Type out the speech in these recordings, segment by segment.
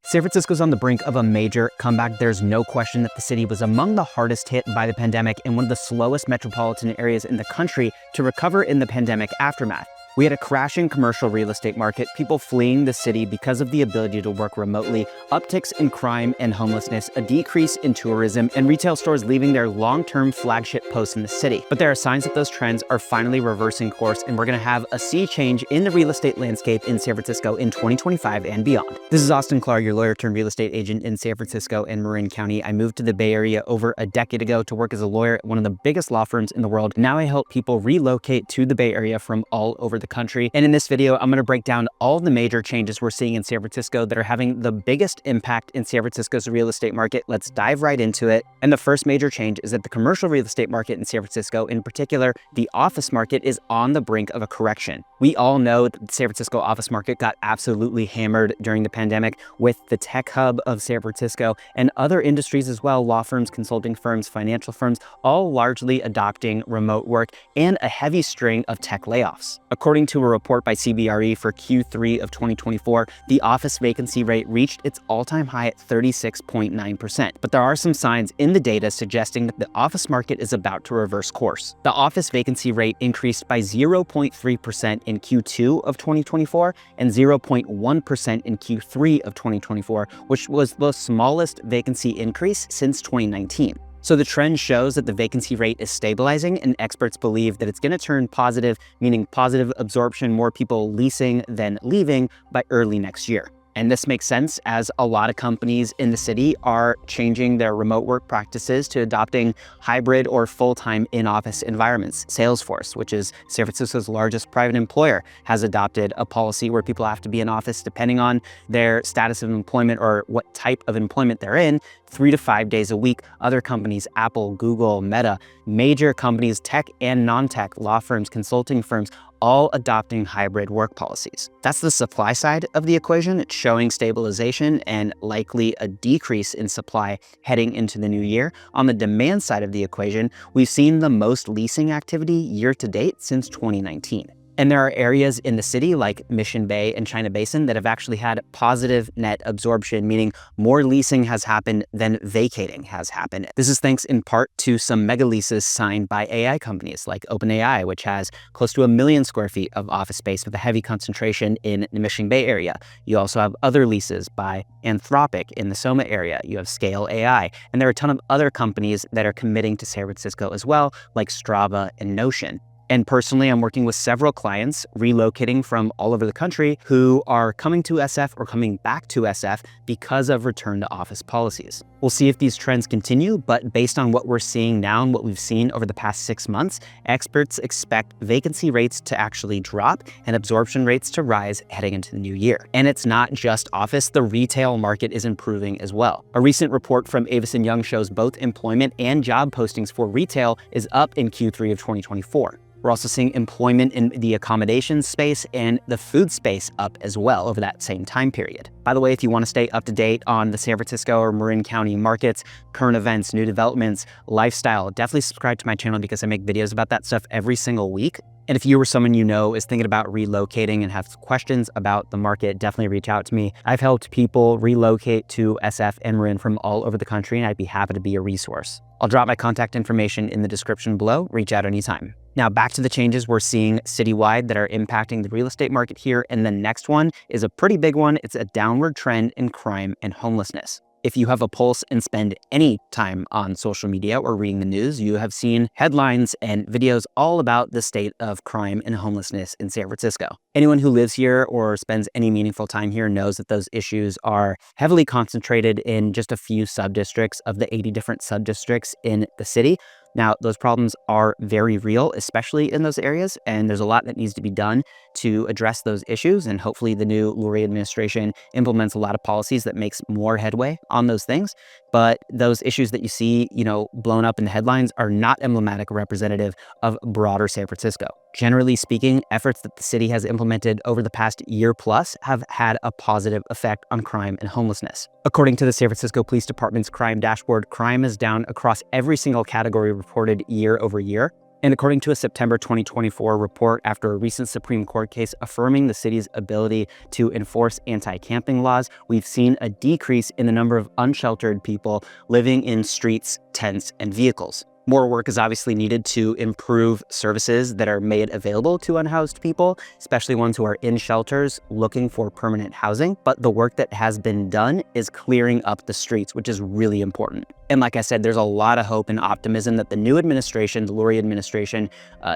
San Francisco's on the brink of a major comeback. There's no question that the city was among the hardest hit by the pandemic and one of the slowest metropolitan areas in the country to recover in the pandemic aftermath. We had a crashing commercial real estate market, people fleeing the city because of the ability to work remotely, upticks in crime and homelessness, a decrease in tourism, and retail stores leaving their long-term flagship posts in the city. But there are signs that those trends are finally reversing course, and we're going to have a sea change in the real estate landscape in San Francisco in 2025 and beyond. This is Austin Clark, your lawyer turned real estate agent in San Francisco and Marin County. I moved to the Bay Area over a decade ago to work as a lawyer at one of the biggest law firms in the world. Now I help people relocate to the Bay Area from all over the country. And in this video, I'm going to break down all the major changes we're seeing in San Francisco that are having the biggest impact in San Francisco's real estate market. Let's dive right into it. And the first major change is that the commercial real estate market in San Francisco, in particular, the office market, is on the brink of a correction. We all know that the San Francisco office market got absolutely hammered during the pandemic with the tech hub of San Francisco and other industries as well, law firms, consulting firms, financial firms, all largely adopting remote work and a heavy string of tech layoffs. According to a report by CBRE for Q3 of 2024, the office vacancy rate reached its all-time high at 36.9%. But there are some signs in the data suggesting that the office market is about to reverse course. The office vacancy rate increased by 0.3% in Q2 of 2024 and 0.1% in Q3 of 2024, which was the smallest vacancy increase since 2019. So the trend shows that the vacancy rate is stabilizing, and experts believe that it's going to turn positive, meaning positive absorption, more people leasing than leaving by early next year. And this makes sense as a lot of companies in the city are changing their remote work practices to adopting hybrid or full-time in-office environments. Salesforce, which is San Francisco's largest private employer, has adopted a policy where people have to be in office depending on their status of employment or what type of employment they're in, 3 to 5 days a week. Other companies, Apple, Google, Meta, major companies, tech and non-tech, law firms, consulting firms, all adopting hybrid work policies. That's the supply side of the equation. It's showing stabilization and likely a decrease in supply heading into the new year. On the demand side of the equation, we've seen the most leasing activity year to date since 2019. And there are areas in the city like Mission Bay and China Basin that have actually had positive net absorption, meaning more leasing has happened than vacating has happened. This is thanks in part to some mega leases signed by AI companies like OpenAI, which has close to 1 million square feet of office space with a heavy concentration in the Mission Bay area. You also have other leases by Anthropic in the Soma area. You have Scale AI, and there are a ton of other companies that are committing to San Francisco as well, like Strava and Notion. And personally, I'm working with several clients relocating from all over the country who are coming to SF or coming back to SF because of return to office policies. We'll see if these trends continue, but based on what we're seeing now and what we've seen over the past 6 months, experts expect vacancy rates to actually drop and absorption rates to rise heading into the new year. And it's not just office, the retail market is improving as well. A recent report from Avis & Young shows both employment and job postings for retail is up in Q3 of 2024. We're also seeing employment in the accommodations space and the food space up as well over that same time period. By the way, if you want to stay up to date on the San Francisco or Marin County markets, current events, new developments, lifestyle, definitely subscribe to my channel because I make videos about that stuff every single week. And if you or someone you know is thinking about relocating and have questions about the market, definitely reach out to me. I've helped people relocate to SF and Marin from all over the country, and I'd be happy to be a resource. I'll drop my contact information in the description below. Reach out anytime. Now back to the changes we're seeing citywide that are impacting the real estate market here. And the next one is a pretty big one. It's a downward trend in crime and homelessness. If you have a pulse and spend any time on social media or reading the news, you have seen headlines and videos all about the state of crime and homelessness in San Francisco. Anyone who lives here or spends any meaningful time here knows that those issues are heavily concentrated in just a few sub-districts of the 80 different sub-districts in the city. Now, those problems are very real, especially in those areas, and there's a lot that needs to be done to address those issues, and hopefully the new Lurie administration implements a lot of policies that makes more headway on those things. But those issues that you see, blown up in the headlines are not emblematic or representative of broader San Francisco. Generally speaking, efforts that the city has implemented over the past year plus have had a positive effect on crime and homelessness. According to the San Francisco Police Department's crime dashboard, crime is down across every single category reported year over year. And according to a September 2024 report after a recent Supreme Court case affirming the city's ability to enforce anti-camping laws, we've seen a decrease in the number of unsheltered people living in streets, tents, and vehicles. More work is obviously needed to improve services that are made available to unhoused people, especially ones who are in shelters looking for permanent housing. But the work that has been done is clearing up the streets, which is really important. And like I said, there's a lot of hope and optimism that the new administration, the Lurie administration,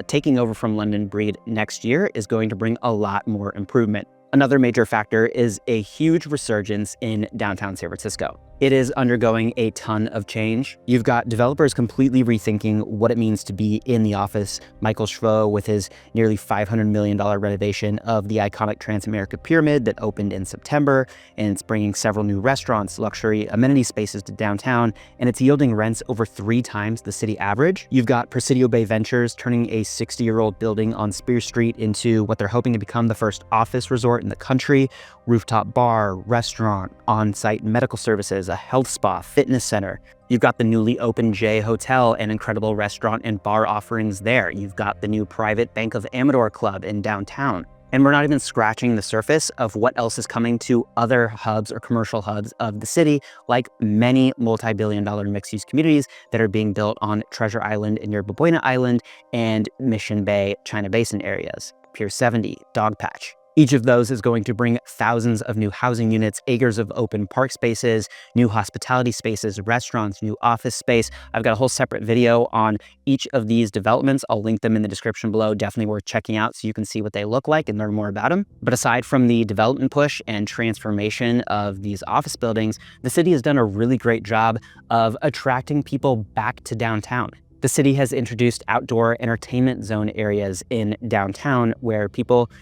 taking over from London Breed next year, is going to bring a lot more improvement. Another major factor is a huge resurgence in downtown San Francisco. It is undergoing a ton of change. You've got developers completely rethinking what it means to be in the office. Michael Schvo with his nearly $500 million renovation of the iconic Transamerica Pyramid that opened in September, and it's bringing several new restaurants, luxury amenity spaces to downtown, and it's yielding rents over 3 times the city average. You've got Presidio Bay Ventures turning a 60-year-old building on Spear Street into what they're hoping to become the first office resort in the country. Rooftop bar, restaurant, on-site medical services, a health spa, fitness center. You've got the newly opened J Hotel and incredible restaurant and bar offerings there. You've got the new private Bank of Amador Club in downtown. And we're not even scratching the surface of what else is coming to other hubs or commercial hubs of the city, like many multi-billion-dollar mixed-use communities that are being built on Treasure Island and Yerba Buena Island and Mission Bay, China Basin areas, Pier 70, Dogpatch. Each of those is going to bring thousands of new housing units, acres of open park spaces, new hospitality spaces, restaurants, new office space. I've got a whole separate video on each of these developments. I'll link them in the description below. Definitely worth checking out so you can see what they look like and learn more about them. But aside from the development push and transformation of these office buildings, the city has done a really great job of attracting people back to downtown. The city has introduced outdoor entertainment zone areas in downtown where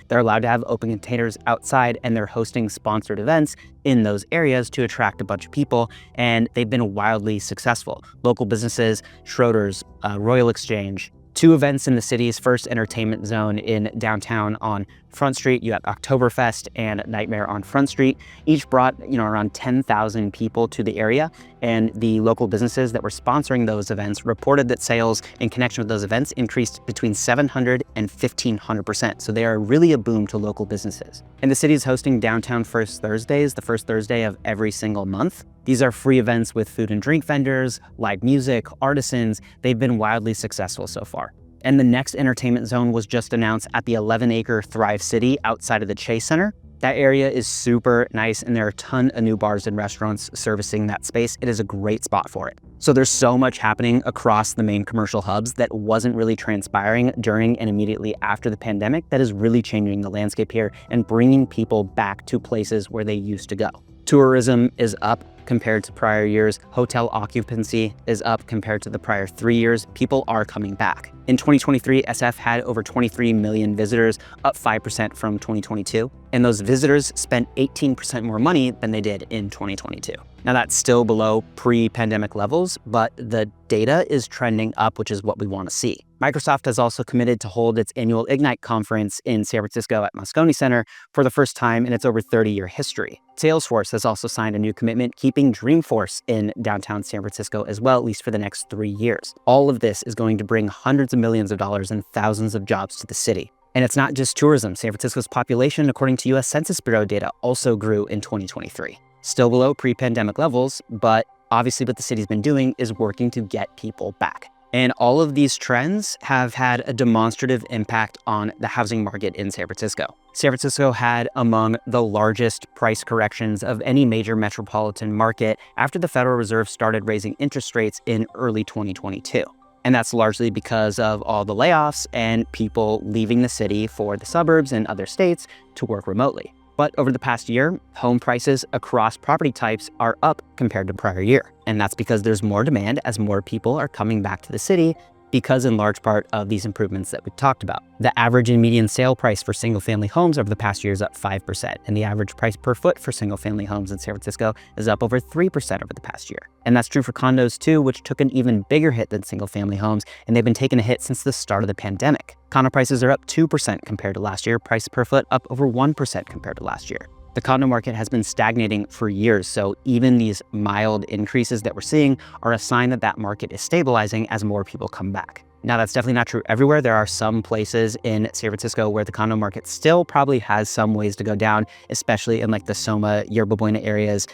they're allowed to have open containers outside, and they're hosting sponsored events in those areas to attract a bunch of people, and they've been wildly successful. Local businesses, Schroeder's, Royal Exchange, 2 events in the city's first entertainment zone in downtown on Front Street. You have Oktoberfest and Nightmare on Front Street. Each brought, around 10,000 people to the area, and the local businesses that were sponsoring those events reported that sales in connection with those events increased between 700 and 1,500%. So they are really a boom to local businesses. And the city is hosting Downtown First Thursdays, the first Thursday of every single month. These are free events with food and drink vendors, live music, artisans. They've been wildly successful so far. And the next entertainment zone was just announced at the 11-acre Thrive City outside of the Chase Center. That area is super nice, and there are a ton of new bars and restaurants servicing that space. It is a great spot for it. So there's so much happening across the main commercial hubs that wasn't really transpiring during and immediately after the pandemic that is really changing the landscape here and bringing people back to places where they used to go. Tourism is up compared to prior years. Hotel occupancy is up compared to the prior 3 years. People are coming back. In 2023, SF had over 23 million visitors, up 5% from 2022. And those visitors spent 18% more money than they did in 2022. Now that's still below pre-pandemic levels, but the data is trending up, which is what we want to see. Microsoft has also committed to hold its annual Ignite conference in San Francisco at Moscone Center for the first time in its over 30-year history. Salesforce has also signed a new commitment keeping Dreamforce in downtown San Francisco as well, at least for the next 3 years. All of this is going to bring hundreds of millions of dollars and thousands of jobs to the city. And it's not just tourism. San Francisco's population, according to US Census Bureau data, also grew in 2023. Still below pre-pandemic levels, but obviously what the city's been doing is working to get people back. And all of these trends have had a demonstrative impact on the housing market in San Francisco. San Francisco had among the largest price corrections of any major metropolitan market after the Federal Reserve started raising interest rates in early 2022. And that's largely because of all the layoffs and people leaving the city for the suburbs and other states to work remotely. But over the past year, home prices across property types are up compared to prior year. And that's because there's more demand as more people are coming back to the city because in large part of these improvements that we've talked about. The average and median sale price for single-family homes over the past year is up 5%, and the average price per foot for single-family homes in San Francisco is up over 3% over the past year. And that's true for condos too, which took an even bigger hit than single-family homes, and they've been taking a hit since the start of the pandemic. Condo prices are up 2% compared to last year, price per foot up over 1% compared to last year. The condo market has been stagnating for years, so even these mild increases that we're seeing are a sign that that market is stabilizing as more people come back. Now, that's definitely not true everywhere. There are some places in San Francisco where the condo market still probably has some ways to go down, especially in like the Soma, Yerba Buena areas,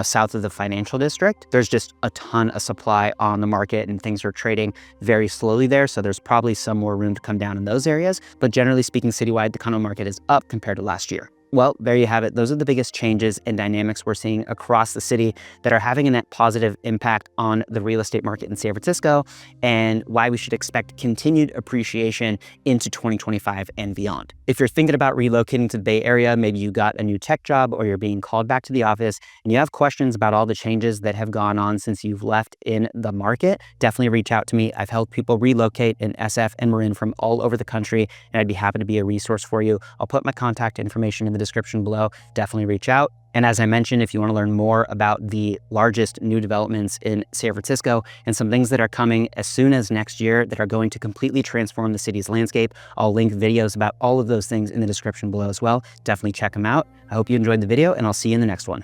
south of the financial district. There's just a ton of supply on the market and things are trading very slowly there. So there's probably some more room to come down in those areas. But generally speaking, citywide, the condo market is up compared to last year. Well, there you have it. Those are the biggest changes and dynamics we're seeing across the city that are having a net positive impact on the real estate market in San Francisco, and why we should expect continued appreciation into 2025 and beyond. If you're thinking about relocating to the Bay Area, maybe you got a new tech job or you're being called back to the office and you have questions about all the changes that have gone on since you've left in the market, definitely reach out to me. I've helped people relocate in SF and Marin from all over the country, and I'd be happy to be a resource for you. I'll put my contact information in the description below. Definitely reach out. And as I mentioned, if you want to learn more about the largest new developments in San Francisco and some things that are coming as soon as next year that are going to completely transform the city's landscape, I'll link videos about all of those things in the description below as well. Definitely check them out. I hope you enjoyed the video, and I'll see you in the next one.